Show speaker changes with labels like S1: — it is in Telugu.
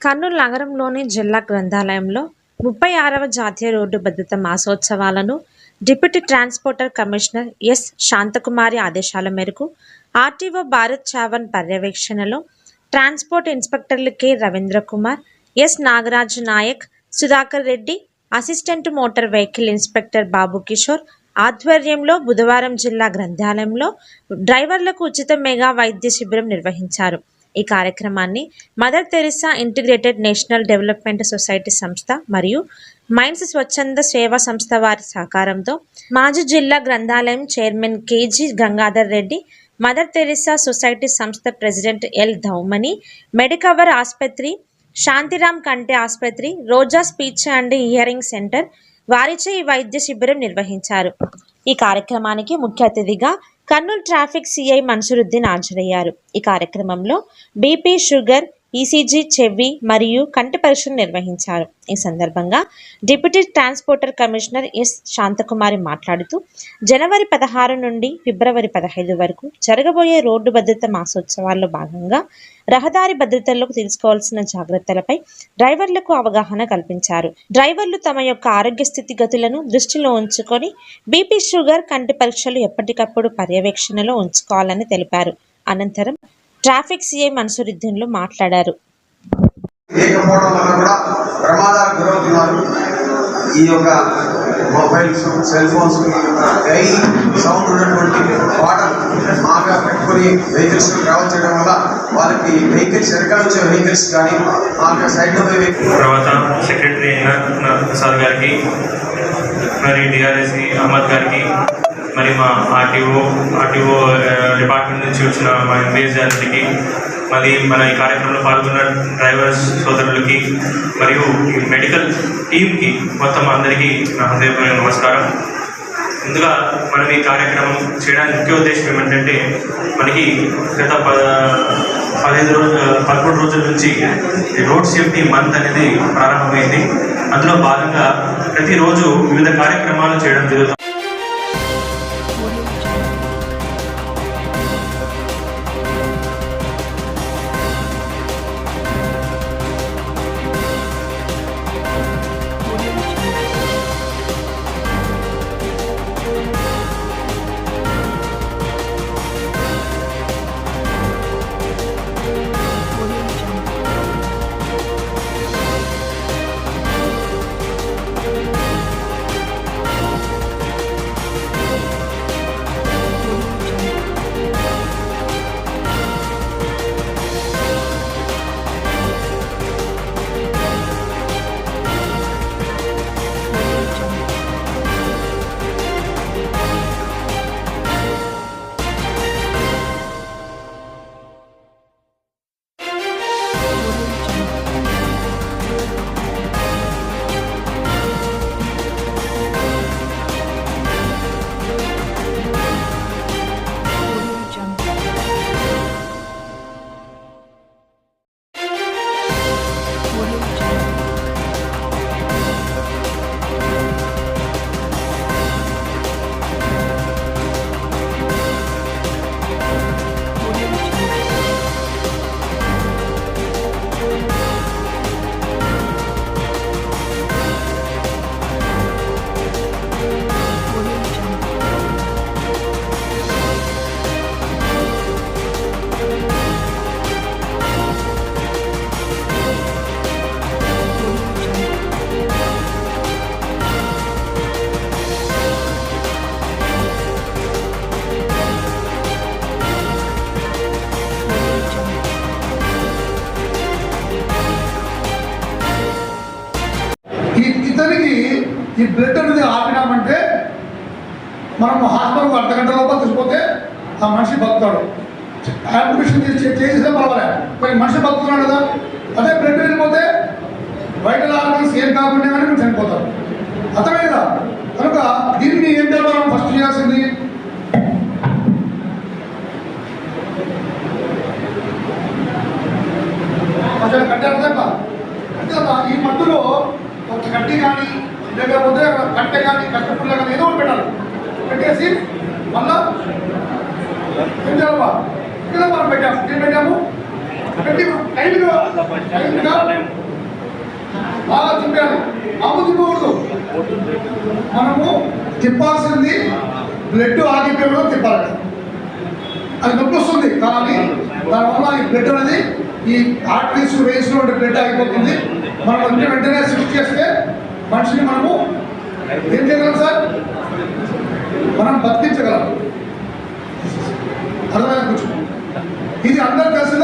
S1: కర్నూలు నగరంలోని జిల్లా గ్రంథాలయంలో 36వ జాతీయ రోడ్డు భద్రతా మాసోత్సవాలను deputy transporter commissioner S Shanthakumari ఆదేశాల మేరకు ఆర్టీఓ భారత్ చావన్ పర్యవేక్షణలో ట్రాన్స్పోర్ట్ ఇన్స్పెక్టర్లు K Ravindra Kumar, S Nagaraju Nayak, Sudhakar Reddy, assistant motor vehicle inspector Babu Kishore ఆధ్వర్యంలో బుధవారం జిల్లా గ్రంథాలయంలో డ్రైవర్లకు ఉచిత మెగా వైద్య శిబిరం నిర్వహించారు. ఈ కార్యక్రమాన్ని mother Teresa integrated national development society సంస్థ మరియు మైన్స్ స్వచ్ఛంద సేవా సంస్థ వారి సహకారంతో మాజీ జిల్లా గ్రంథాలయం chairman KG Gangadhar Reddy, mother Teresa society సంస్థ ప్రెసిడెంట్ ఎల్ ధౌమని, మెడికవర్ ఆసుపత్రి, శాంతిరామ్ కంటి ఆసుపత్రి, రోజా స్పీచ్ అండ్ హియరింగ్ సెంటర్ వారిచే ఈ వైద్య శిబిరం నిర్వహించారు. ఈ కార్యక్రమానికి ముఖ్య అతిథిగా కర్నూలు ట్రాఫిక్ సిఐ మన్సూరుద్దీన్ హాజరయ్యారు. ఈ కార్యక్రమంలో బీపీ, షుగర్, ఈసీజీ, చెవి మరియు కంటి పరీక్షలు నిర్వహించారు. ఈ సందర్భంగా deputy transporter commissioner S Shanthakumari మాట్లాడుతూ జనవరి 16 నుండి ఫిబ్రవరి 15 వరకు జరగబోయే రోడ్డు భద్రత మాసోత్సవాల్లో భాగంగా రహదారి భద్రతలో తీసుకోవాల్సిన జాగ్రత్తలపై డ్రైవర్లకు అవగాహన కల్పించారు. డ్రైవర్లు తమ యొక్క ఆరోగ్య స్థితిగతులను దృష్టిలో ఉంచుకొని బీపీ, షుగర్, కంటి పరీక్షలు ఎప్పటికప్పుడు పర్యవేక్షణలో ఉంచుకోవాలని తెలిపారు. అనంతరం ట్రాఫిక్ సిఐ మన్సూరుద్దీన్లు మాట్లాడారు.
S2: ఈ యొక్క మొబైల్స్, సెల్ ఫోన్స్, సౌండ్ ఉన్నటువంటి వాటర్ బాగా పెట్టుకుని వెహికల్స్ ట్రావెల్ చేయడం వల్ల వాళ్ళకి వెహికల్స్ వెనకాల వచ్చే వెహికల్స్ కానీ ఆ సైడ్
S3: తర్వాత సెక్రటరీ అయిన ప్రసాద్ గారికి, మరి డిఆర్ఎస్సి అహ్మద్ గారికి, మరి మా ఆర్టీఓ డిపార్ట్మెంట్ నుంచి వచ్చిన మా ఎంబీఎస్ గారికి, మరి మన ఈ కార్యక్రమంలో పాల్గొన్న డ్రైవర్స్ సోదరులకి మరియు ఈ మెడికల్ టీమ్కి మొత్తం అందరికీ నా హృదయపూర్వక నమస్కారం. ముందుగా మనం ఈ కార్యక్రమం చేయడానికి ముఖ్య ఉద్దేశం ఏమిటంటే మనకి గత 11 రోజుల నుంచి రోడ్ సేఫ్టీ మంత్ అనేది ప్రారంభమైంది. అందులో భాగంగా ప్రతిరోజు వివిధ కార్యక్రమాలు చేయడం జరుగుతుంది.
S4: ఇతనికి ఈ బ్లడ్ అనేది ఆపినామంటే మనం హాస్పిటల్ అర్ధగంట లోపల తీసుకుపోతే ఆ మనిషి బతుకుతాడు. ఆపరేషన్ చేసేస్తే పర్వాలే, కానీ మనిషి బతుకుతున్నాడు కదా. అదే బ్లడ్ వెళ్ళిపోతే వైటల్ ఆర్గన్స్ ఏం కాకుండా కానీ మేము చనిపోతాం. అర్థమైందా? కనుక దీన్ని ఏం చేయాలి? ఫస్ట్ చేయాల్సింది కట్టారు. ఈ మధ్యలో ఒక కట్టి కానీ లేకపోతే కట్టె కానీ కట్టపుల్ల కానీ ఏదో ఒకటి పెట్టాలి. పెట్టేసి మళ్ళా ఏం చేయాలమ్మా ఇక్కడ మనం పెట్టాము. ఏం పెట్టాము? బాగా తిప్పాలి, మామూలు తిప్పకూడదు. మనము తిప్పాల్సింది బ్లడ్ ఆగిపోవడం తిప్పాలి. అది నొప్పి వస్తుంది, కానీ దానివల్ల ఈ బ్లడ్ అనేది ఈ ఆర్టరీస్ వేస్లో ఉండే బ్లడ్ ఆగిపోతుంది. మనం వెంటనే షిఫ్ట్ చేస్తే మనిషిని మనము ఏం చేయగలం సార్, మనం బతికించగలం. అర్థమైన కూర్చో. ఇది అందరూ కలిసి